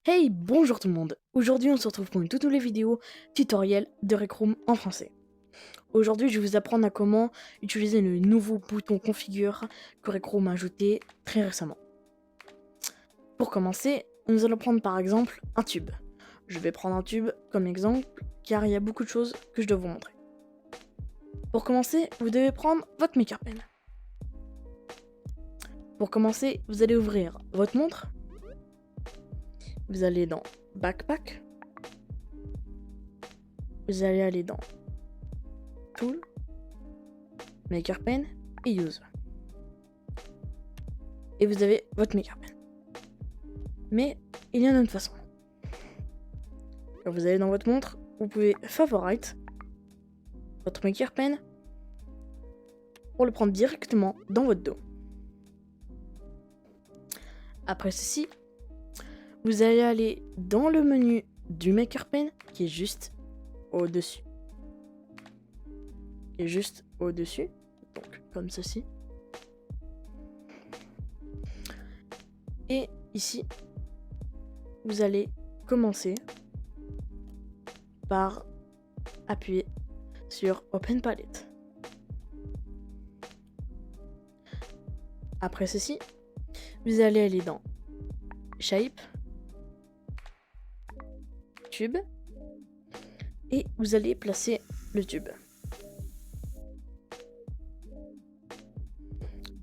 Hey, bonjour tout le monde. Aujourd'hui, on se retrouve pour une toute nouvelle vidéo tutoriel de Rec Room en français. Aujourd'hui, je vais vous apprendre à comment utiliser le nouveau bouton configure que Rec Room a ajouté très récemment. Pour commencer, nous allons prendre par exemple un tube. Je vais prendre un tube comme exemple car il y a beaucoup de choses que je dois vous montrer. Pour commencer, vous devez prendre votre Maker Pen. Pour commencer, vous allez ouvrir votre montre. Vous allez dans Backpack. Vous allez aller dans Tool, Maker Pen et Use. Et vous avez votre Maker Pen. Mais il y a une autre façon. Quand vous allez dans votre montre, vous pouvez favorite votre Maker Pen pour le prendre directement dans votre dos. Après ceci, vous allez aller dans le menu du Maker Pen qui est juste au-dessus. Donc comme ceci. Et ici, vous allez commencer par appuyer sur Open Palette. Après ceci, vous allez aller dans Shape, Tube, et vous allez placer le tube.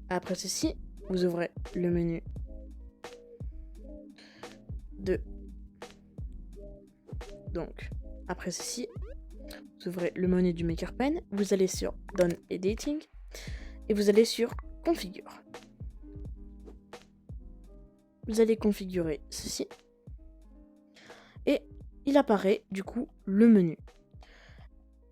Après ceci, vous ouvrez le menu de... Donc, après ceci, vous ouvrez le menu du Maker Pen, vous allez sur Done Editing, et vous allez sur Configure. Vous allez configurer ceci, et il apparaît du coup le menu.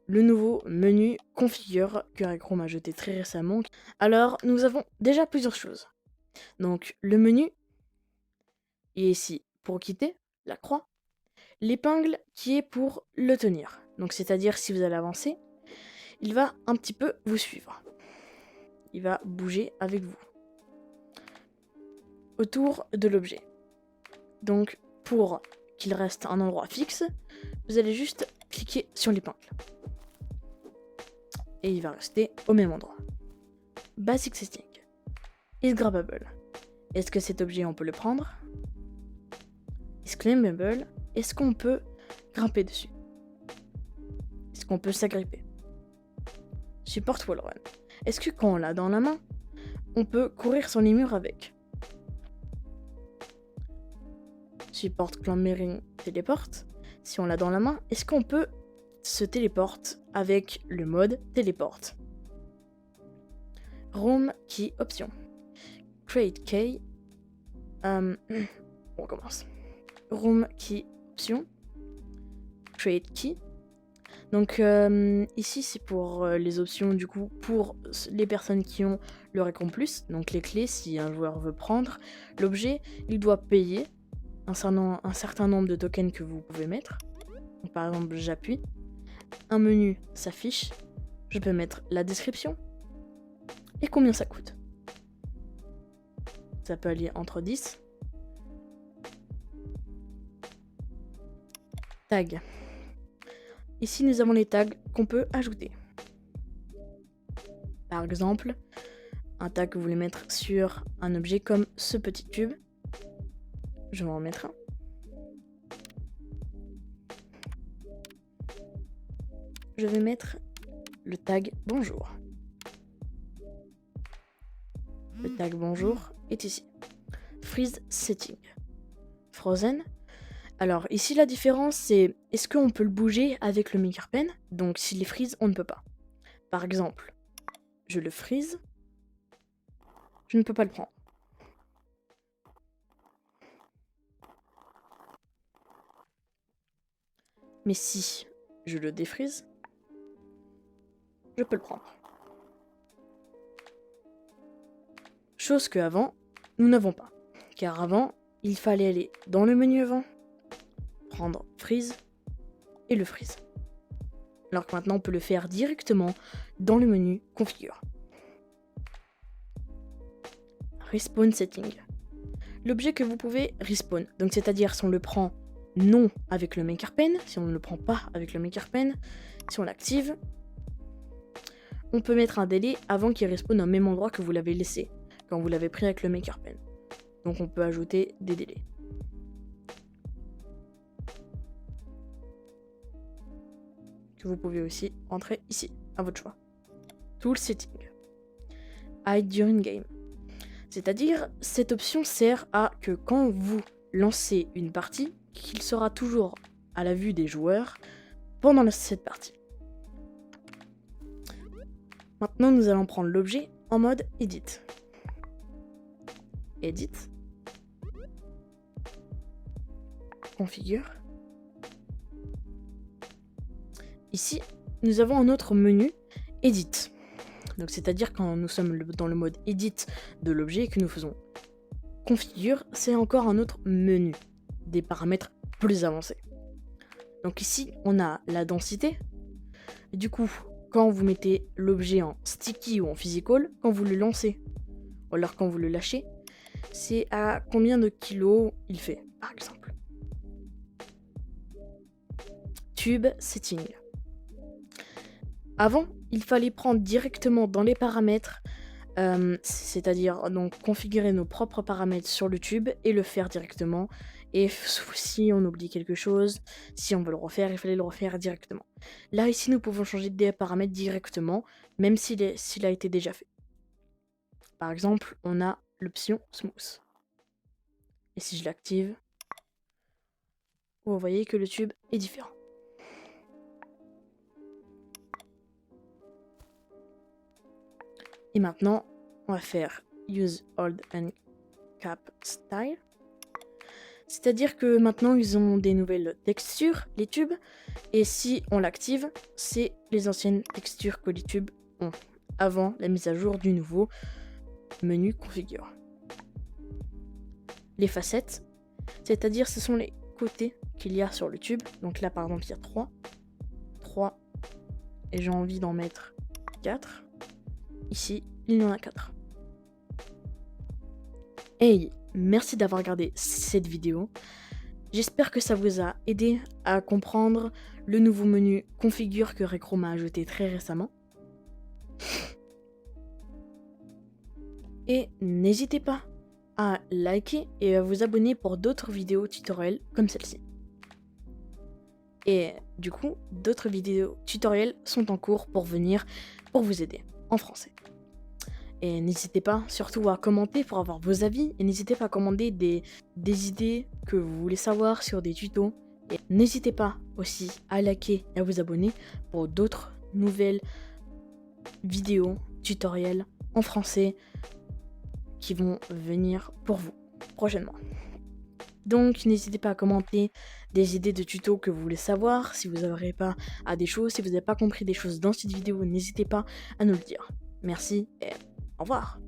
Le nouveau menu Configure que Rec Room a jeté très récemment. Alors, nous avons déjà plusieurs choses. Donc, le menu est ici pour quitter, la croix. L'épingle qui est pour le tenir. Donc, c'est-à-dire si vous allez avancer, il va un petit peu vous suivre. Il va bouger avec vous autour de l'objet. Donc, pour qu'il reste un endroit fixe, vous allez juste cliquer sur l'épingle. Et il va rester au même endroit. Basic Setting. Is grabbable. Est-ce que cet objet on peut le prendre? Is climbable. Est-ce qu'on peut grimper dessus? Est-ce qu'on peut s'agripper? Support wall run. Est-ce que quand on l'a dans la main, on peut courir sur les murs avec? Support climbing téléporte. Si on l'a dans la main, est-ce qu'on peut se téléporte avec le mode téléporte? Room key option. Create key. On commence. Room key option. Create key. Donc ici c'est pour les options du coup pour les personnes qui ont le Rec Room Plus, donc les clés si un joueur veut prendre l'objet, il doit payer un certain nombre de tokens que vous pouvez mettre. Donc, par exemple j'appuie, un menu s'affiche, je peux mettre la description et combien ça coûte. Ça peut aller entre 10. Tag. Ici, nous avons les tags qu'on peut ajouter. Par exemple, un tag que vous voulez mettre sur un objet comme ce petit tube. Je vais en mettre un. Je vais mettre le tag bonjour. Le tag bonjour est ici. Freeze setting. Frozen. Alors ici la différence c'est est-ce qu'on peut le bouger avec le Maker Pen? Donc s'il est freeze, on ne peut pas. Par exemple, je le freeze, je ne peux pas le prendre. Mais si je le défreeze, je peux le prendre. Chose que avant, nous n'avons pas. Car avant, il fallait aller dans le menu avant, prendre freeze et le freeze. Alors que maintenant on peut le faire directement dans le menu configure. Respawn setting. l'objet que vous pouvez respawn. Donc c'est-à-dire si on le prend non avec le maker pen, si on ne le prend pas avec le maker pen, si on l'active, on peut mettre un délai avant qu'il respawn au même endroit que vous l'avez laissé, quand vous l'avez pris avec le maker pen. Donc on peut ajouter des délais. Que vous pouvez aussi entrer ici, à votre choix. Tool Setting. Hide during game. C'est-à-dire, cette option sert à que quand vous lancez une partie, qu'il sera toujours à la vue des joueurs pendant cette partie. Maintenant, nous allons prendre l'objet en mode Edit. Edit. Configure. Ici, nous avons un autre menu, Edit. Donc c'est-à-dire quand nous sommes dans le mode Edit de l'objet et que nous faisons Configure, c'est encore un autre menu, des paramètres plus avancés. Donc ici, on a la densité. Et du coup, quand vous mettez l'objet en sticky ou en physical, quand vous le lancez, ou alors quand vous le lâchez, c'est à combien de kilos il fait, par exemple. Tube Setting. Avant, il fallait prendre directement dans les paramètres, c'est-à-dire donc configurer nos propres paramètres sur le tube et le faire directement. Et si on oublie quelque chose, si on veut le refaire, il fallait le refaire directement. Là, ici, nous pouvons changer des paramètres directement, même s'il a été déjà fait. Par exemple, on a l'option Smooth. Et si je l'active, vous voyez que le tube est différent. Et maintenant, on va faire Use Hold and Cap Style. C'est-à-dire que maintenant, ils ont des nouvelles textures, les tubes. Et si on l'active, c'est les anciennes textures que les tubes ont, avant la mise à jour du nouveau menu Configure. Les facettes, c'est-à-dire ce sont les côtés qu'il y a sur le tube. Donc là, par exemple, il y a 3, et j'ai envie d'en mettre 4. Ici, il y en a 4. Hey, merci d'avoir regardé cette vidéo. J'espère que ça vous a aidé à comprendre le nouveau menu Configure que Rechrome a ajouté très récemment. Et n'hésitez pas à liker et à vous abonner pour d'autres vidéos tutoriels comme celle-ci. Et du coup, d'autres vidéos tutoriels sont en cours pour venir pour vous aider en français. Et n'hésitez pas surtout à commenter pour avoir vos avis. Et n'hésitez pas à commander des idées que vous voulez savoir sur des tutos. Et n'hésitez pas aussi à liker et à vous abonner pour d'autres nouvelles vidéos, tutoriels en français qui vont venir pour vous prochainement. Donc n'hésitez pas à commenter des idées de tutos que vous voulez savoir. Si vous n'arrivez pas à des choses, si vous n'avez pas compris des choses dans cette vidéo, n'hésitez pas à nous le dire. Merci et au revoir.